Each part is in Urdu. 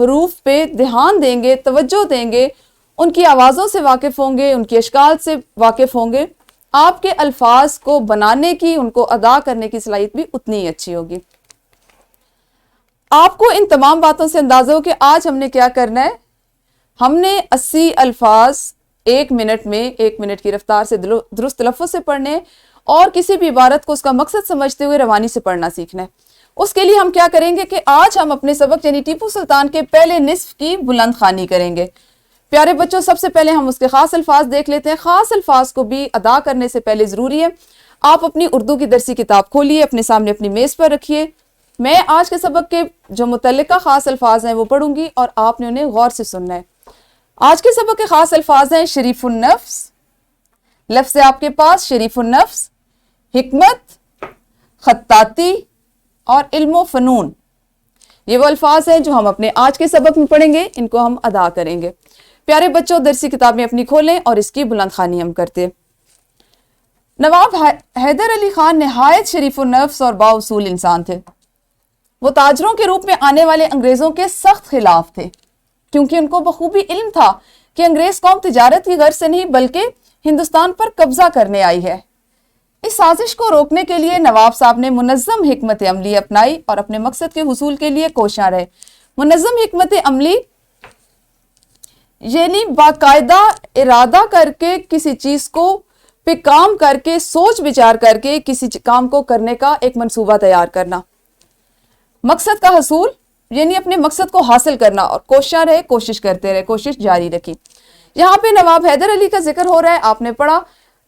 حروف پہ دھیان دیں گے، توجہ دیں گے، ان کی آوازوں سے واقف ہوں گے، ان کی اشکال سے واقف ہوں گے، آپ کے الفاظ کو بنانے کی، ان کو ادا کرنے کی صلاحیت بھی اتنی ہی اچھی ہوگی۔ آپ کو ان تمام باتوں سے اندازہ ہو کہ آج ہم نے کیا کرنا ہے۔ ہم نے 80 الفاظ 1 منٹ میں 1 منٹ کی رفتار سے درست تلفظ سے پڑھنے اور کسی بھی عبارت کو اس کا مقصد سمجھتے ہوئے روانی سے پڑھنا سیکھنا ہے۔ اس کے لیے ہم کیا کریں گے کہ آج ہم اپنے سبق یعنی ٹیپو سلطان کے پہلے نصف کی بلند خوانی کریں گے۔ پیارے بچوں، سب سے پہلے ہم اس کے خاص الفاظ دیکھ لیتے ہیں۔ خاص الفاظ کو بھی ادا کرنے سے پہلے ضروری ہے آپ اپنی اردو کی درسی کتاب کھولیے، اپنے سامنے اپنی میز پر رکھیے۔ میں آج کے سبق کے جو متعلقہ خاص الفاظ ہیں وہ پڑھوں گی اور آپ نے انہیں غور سے سننا ہے۔ آج کے سبق کے خاص الفاظ ہیں شریف النفس، لفظ ہے آپ کے پاس شریف النفس، حکمت، خطاطی اور علم و فنون۔ یہ وہ الفاظ ہیں جو ہم اپنے آج کے سبق میں پڑھیں گے، ان کو ہم ادا کریں گے۔ پیارے بچوں، درسی کتابیں اپنی کھولیں اور اس کی بلند خوانی ہم کرتے۔ نواب حیدر علی خان نہایت شریف النفس اور بااصول انسان تھے۔ وہ تاجروں کے روپ میں آنے والے انگریزوں کے سخت خلاف تھے، کیونکہ ان کو بخوبی علم تھا کہ انگریز قوم تجارت کی غرض سے نہیں بلکہ ہندوستان پر قبضہ کرنے آئی ہے۔ اس سازش کو روکنے کے لیے نواب صاحب نے منظم حکمت عملی اپنائی اور اپنے مقصد کے حصول کے لیے کوشاں رہے۔ منظم حکمت عملی یعنی باقاعدہ ارادہ کر کے کسی چیز کو پہ کام کر کے، سوچ بچار کر کے کسی کام کو کرنے کا ایک منصوبہ تیار کرنا۔ مقصد کا حصول یعنی اپنے مقصد کو حاصل کرنا، اور کوشاں رہے، کوشش کرتے رہے، کوشش جاری رکھی۔ یہاں پہ نواب حیدر علی کا ذکر ہو رہا ہے، آپ نے پڑھا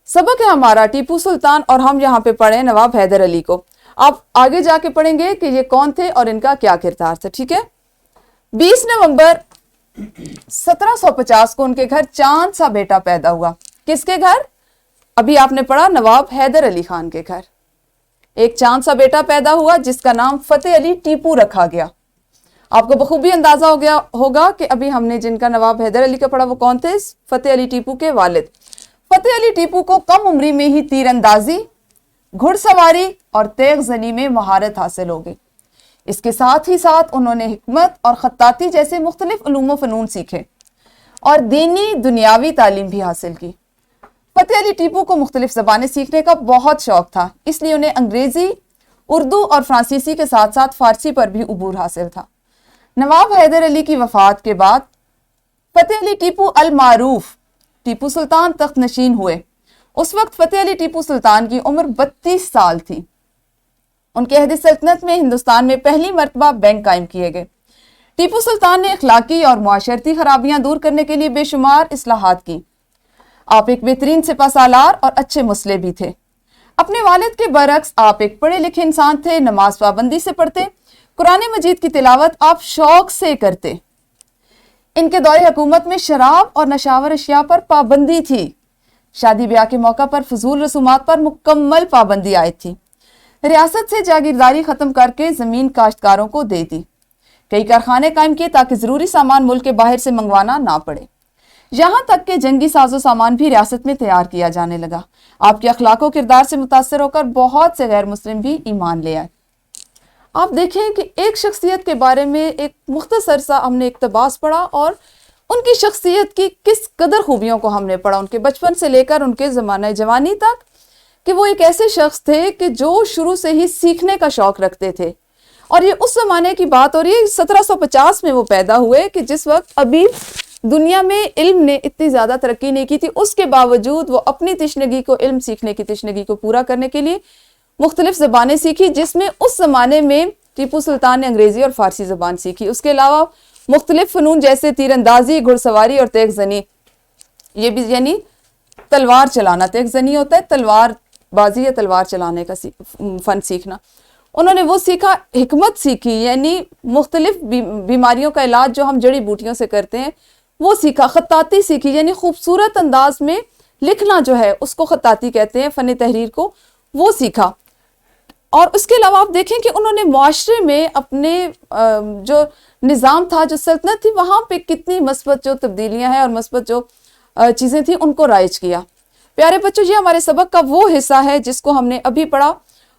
سبق ہے ہمارا ٹیپو سلطان اور ہم یہاں پہ پڑھیں نواب حیدر علی کو۔ آپ آگے جا کے پڑھیں گے کہ یہ کون تھے اور ان کا کیا کردار تھا، ٹھیک ہے۔ 20 نومبر 1750 کو ان کے گھر چاند سا بیٹا پیدا ہوا۔ کس کے گھر؟ ابھی آپ نے پڑھا نواب حیدر علی خان کے گھر ایک چاند سا بیٹا پیدا ہوا جس کا نام فتح علی ٹیپو رکھا گیا۔ آپ کو بخوبی اندازہ ہو گیا ہوگا کہ ابھی ہم نے جن کا نواب حیدر علی کا پڑھا وہ کون تھے؟ فتح علی ٹیپو کے والد۔ فتح علی ٹیپو کو کم عمری میں ہی تیر اندازی، گھڑ سواری اور تیغ زنی میں مہارت حاصل ہو گئی۔ اس کے ساتھ ہی ساتھ انہوں نے حکمت اور خطاطی جیسے مختلف علوم و فنون سیکھے اور دینی دنیاوی تعلیم بھی حاصل کی۔ فتح علی ٹیپو کو مختلف زبانیں سیکھنے کا بہت شوق تھا، اس لیے انہیں انگریزی، اردو اور فرانسیسی کے ساتھ ساتھ فارسی پر بھی عبور حاصل تھا۔ نواب حیدر علی کی وفات کے بعد فتح علی ٹیپو المعروف ٹیپو سلطان تخت نشین ہوئے۔ اس وقت فتح علی ٹیپو سلطان کی عمر 32 سال تھی۔ ان کے عہد سلطنت میں ہندوستان میں پہلی مرتبہ بینک قائم کیے گئے۔ ٹیپو سلطان نے اخلاقی اور معاشرتی خرابیاں دور کرنے کے لیے بے شمار اصلاحات کی۔ آپ ایک بہترین سپہ سالار اور اچھے مسلح بھی تھے۔ اپنے والد کے برعکس آپ ایک پڑھے لکھے انسان تھے، نماز پابندی سے پڑھتے، قرآن مجید کی تلاوت آپ شوق سے کرتے۔ ان کے دور حکومت میں شراب اور نشاور اشیاء پر پابندی تھی۔ شادی بیاہ کے موقع پر فضول رسومات پر مکمل پابندی عائد تھی۔ ریاست سے جاگیرداری ختم کر کے زمین کاشتکاروں کو دے دی۔ کئی کارخانے قائم کیے تاکہ ضروری سامان ملک کے باہر سے منگوانا نہ پڑے۔ یہاں تک کہ جنگی ساز و سامان بھی ریاست میں تیار کیا جانے لگا۔ آپ کے اخلاق و کردار سے متاثر ہو کر بہت سے غیر مسلم بھی ایمان لے آئے۔ آپ دیکھیں کہ ایک شخصیت کے بارے میں ایک مختصر سا ہم نے اقتباس پڑھا اور ان کی شخصیت کی کس قدر خوبیوں کو ہم نے پڑھا، ان کے بچپن سے لے کر ان کے زمانہ جوانی تک، کہ وہ ایک ایسے شخص تھے کہ جو شروع سے ہی سیکھنے کا شوق رکھتے تھے۔ اور یہ اس زمانے کی بات ہو رہی ہے، 1750 میں وہ پیدا ہوئے کہ جس وقت ابھی دنیا میں علم نے اتنی زیادہ ترقی نہیں کی تھی، اس کے باوجود وہ اپنی تشنگی کو، علم سیکھنے کی تشنگی کو پورا کرنے کے لیے مختلف زبانیں سیکھی، جس میں اس زمانے میں ٹیپو سلطان نے انگریزی اور فارسی زبان سیکھی۔ اس کے علاوہ مختلف فنون جیسے تیر اندازی، گھڑ سواری اور تیغ زنی، یہ بھی یعنی تلوار چلانا، تیغ زنی ہوتا ہے تلوار بازی یا تلوار چلانے کا فن سیکھنا، انہوں نے وہ سیکھا۔ حکمت سیکھی یعنی مختلف بیماریوں کا علاج جو ہم جڑی بوٹیوں سے کرتے ہیں وہ سیکھا۔ خطاطی سیکھی یعنی خوبصورت انداز میں لکھنا جو ہے اس کو خطاطی کہتے ہیں، فن تحریر کو، وہ سیکھا۔ اور اس کے علاوہ آپ دیکھیں کہ انہوں نے معاشرے میں اپنے جو نظام تھا، جو سلطنت تھی، وہاں پہ کتنی مثبت جو تبدیلیاں ہیں اور مثبت جو چیزیں تھیں ان کو رائج کیا۔ پیارے بچوں، یہ ہمارے سبق کا وہ حصہ ہے جس کو ہم نے ابھی پڑھا،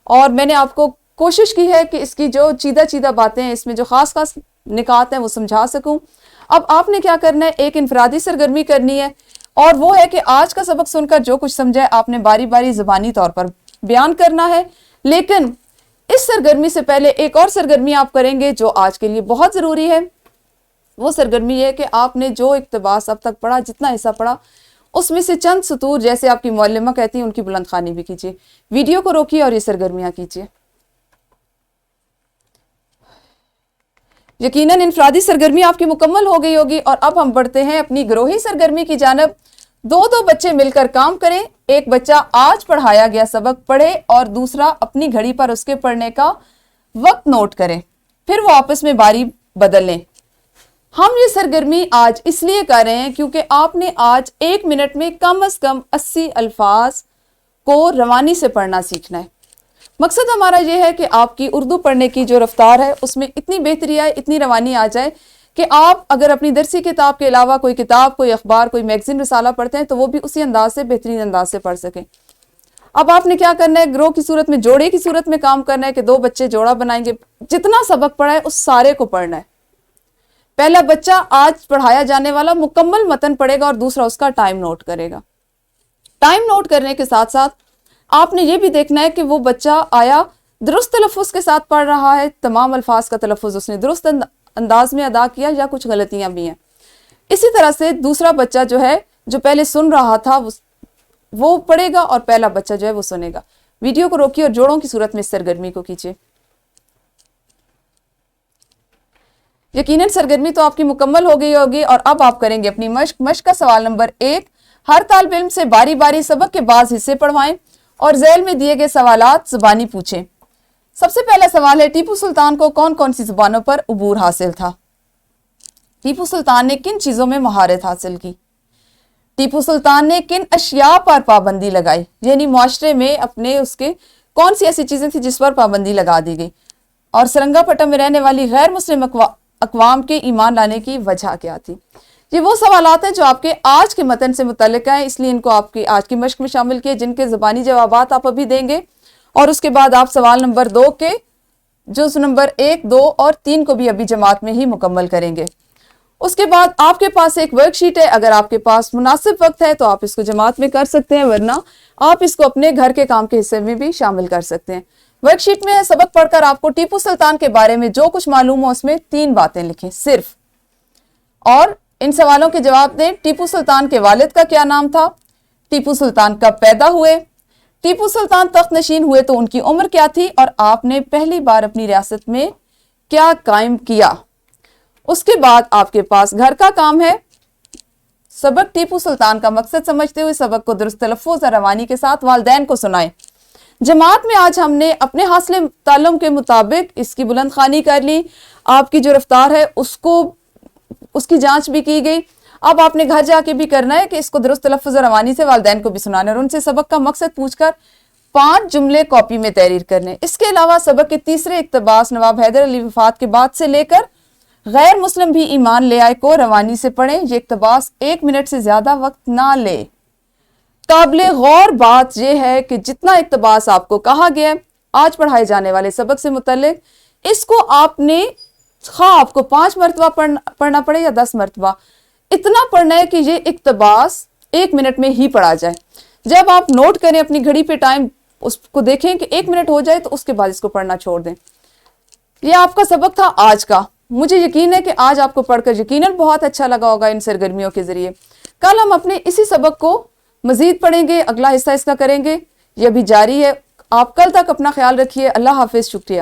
اور میں نے آپ کو کوشش کی ہے کہ اس کی جو چیدہ چیدہ باتیں ہیں، اس میں جو خاص خاص نکات ہیں وہ سمجھا سکوں۔ اب آپ نے کیا کرنا ہے، ایک انفرادی سرگرمی کرنی ہے، اور وہ ہے کہ آج کا سبق سن کر جو کچھ سمجھا ہے آپ نے باری باری زبانی طور پر بیان کرنا ہے۔ لیکن اس سرگرمی سے پہلے ایک اور سرگرمی آپ کریں گے جو آج کے لیے بہت ضروری ہے۔ وہ سرگرمی ہے کہ آپ نے جو اقتباس اب تک پڑھا، جتنا حصہ پڑھا، اس میں سے چند سطور جیسے آپ کی معلمہ کہتی ہیں ان کی بلند خوانی بھی کیجیے۔ ویڈیو کو روکیے اور یہ سرگرمیاں کیجیے۔ یقیناً انفرادی سرگرمی آپ کی مکمل ہو گئی ہوگی، اور اب ہم بڑھتے ہیں اپنی گروہی سرگرمی کی جانب۔ دو بچے مل کر کام کریں۔ ایک بچہ آج پڑھایا گیا سبق پڑھے اور دوسرا اپنی گھڑی پر اس کے پڑھنے کا وقت نوٹ کریں، پھر وہ آپس میں باری بدل لیں۔ ہم یہ سرگرمی آج اس لیے کر رہے ہیں کیونکہ آپ نے آج 1 منٹ میں کم از کم 80 الفاظ کو روانی سے پڑھنا سیکھنا ہے۔ مقصد ہمارا یہ ہے کہ آپ کی اردو پڑھنے کی جو رفتار ہے اس میں اتنی بہتری آئے، اتنی روانی آ جائے کہ آپ اگر اپنی درسی کتاب کے علاوہ کوئی کتاب، کوئی اخبار، کوئی میگزین، رسالہ پڑھتے ہیں تو وہ بھی اسی انداز سے، بہترین انداز سے پڑھ سکیں۔ اب آپ نے کیا کرنا ہے، گروہ کی صورت میں، جوڑے کی صورت میں کام کرنا ہے کہ 2 بچے جوڑا بنائیں گے۔ جتنا سبق پڑھا ہے اس سارے کو پڑھنا ہے۔ پہلا بچہ آج پڑھایا جانے والا مکمل متن پڑھے گا اور دوسرا اس کا ٹائم نوٹ کرے گا۔ ٹائم نوٹ کرنے کے ساتھ ساتھ آپ نے یہ بھی دیکھنا ہے کہ وہ بچہ آیا درست تلفظ کے ساتھ پڑھ رہا ہے، تمام الفاظ کا تلفظ اس نے درست انداز میں ادا کیا یا کچھ غلطیاں بھی ہیں۔ اسی طرح سے دوسرا بچہ جو ہے، جو پہلے سن رہا تھا وہ پڑھے گا اور پہلا بچہ جو ہے وہ سنے گا۔ ویڈیو کو روکیے اور جوڑوں کی صورت میں اس سرگرمی کو کیجیے۔ یقیناً سرگرمی تو آپ کی مکمل ہو گئی ہوگی، اور اب آپ کریں گے اپنی مشق کا سوال نمبر 1۔ ہر طالب علم سے باری باری سبق کے بعض حصے پڑھوائیں اور ذیل میں دیے گئے سوالات زبانی پوچھیں۔ سب سے پہلا سوال ہے، ٹیپو سلطان کو کون کون سی زبانوں پر عبور حاصل تھا؟ ٹیپو سلطان نے کن چیزوں میں مہارت حاصل کی؟ ٹیپو سلطان نے کن اشیاء پر پابندی لگائی؟ یعنی معاشرے میں اپنے اس کے کون سی ایسی چیزیں تھیں جس پر پابندی لگا دی گئی؟ اور سرنگا پٹم میں رہنے والی غیر مسلم اقوام کے ایمان لانے کی وجہ کیا تھی؟ یہ وہ سوالات ہیں جو آپ کے آج کے متن سے متعلق ہیں، اس لیے ان کو آپ کی آج کی مشق میں شامل کیے، جن کے زبانی جوابات آپ ابھی دیں گے، اور اس کے بعد آپ سوال نمبر 2 کے جز نمبر 1، 2 اور 3 کو بھی ابھی جماعت میں ہی مکمل کریں گے۔ اس کے بعد آپ کے پاس ایک ورک شیٹ ہے، اگر آپ کے پاس مناسب وقت ہے تو آپ اس کو جماعت میں کر سکتے ہیں، ورنہ آپ اس کو اپنے گھر کے کام کے حصے میں بھی شامل کر سکتے ہیں۔ ورک شیٹ میں سبق پڑھ کر آپ کو ٹیپو سلطان کے بارے میں جو کچھ معلوم ہو اس میں 3 باتیں لکھیں صرف، اور ان سوالوں کے جواب دیں۔ ٹیپو سلطان کے والد کا کیا نام تھا؟ ٹیپو سلطان کب پیدا ہوئے؟ ٹیپو سلطان تخت نشین ہوئے تو ان کی عمر کیا تھی؟ اور آپ نے پہلی بار اپنی ریاست میں کیا قائم کیا؟ اس کے بعد آپ کے پاس گھر کا کام ہے۔ سبق ٹیپو سلطان کا مقصد سمجھتے ہوئے سبق کو درست تلفظ اور روانی کے ساتھ والدین کو سنائیں۔ جماعت میں آج ہم نے اپنے حاصل تعلم کے مطابق اس کی بلند خوانی کر لی، آپ کی جو رفتار ہے اس کی جانچ بھی کی گئی۔ اب آپ نے گھر جا کے بھی کرنا ہے کہ اس کو درست تلفظ اور روانی سے والدین کو بھی سنانا ہے، اور ان سے سبق کا مقصد پوچھ کر 5 جملے کاپی میں تحریر کرنے۔ اس کے علاوہ سبق کے تیسرے اقتباس نواب حیدر علی وفات کے بعد سے لے کر غیر مسلم بھی ایمان لے آئے کو روانی سے پڑھیں۔ یہ اقتباس 1 منٹ سے زیادہ وقت نہ لے۔ قابل غور بات یہ ہے کہ جتنا اقتباس آپ کو کہا گیا ہے آج پڑھائے جانے والے سبق سے متعلق، اس کو آپ نے خواہ آپ کو 5 مرتبہ پڑھنا پڑے یا 10 مرتبہ، اتنا پڑھنا ہے کہ یہ اقتباس 1 منٹ میں ہی پڑھا جائے۔ جب آپ نوٹ کریں اپنی گھڑی پہ ٹائم، اس کو دیکھیں کہ 1 منٹ ہو جائے تو اس کے بعد اس کو پڑھنا چھوڑ دیں۔ یہ آپ کا سبق تھا آج کا۔ مجھے یقین ہے کہ آج آپ کو پڑھ کر یقیناً بہت اچھا لگا ہوگا ان سرگرمیوں کے ذریعے۔ کل ہم اپنے اسی سبق کو مزید پڑھیں گے، اگلا حصہ اس کا کریں گے، یہ ابھی جاری ہے۔ آپ کل تک اپنا خیال رکھیے۔ اللہ حافظ، شکریہ۔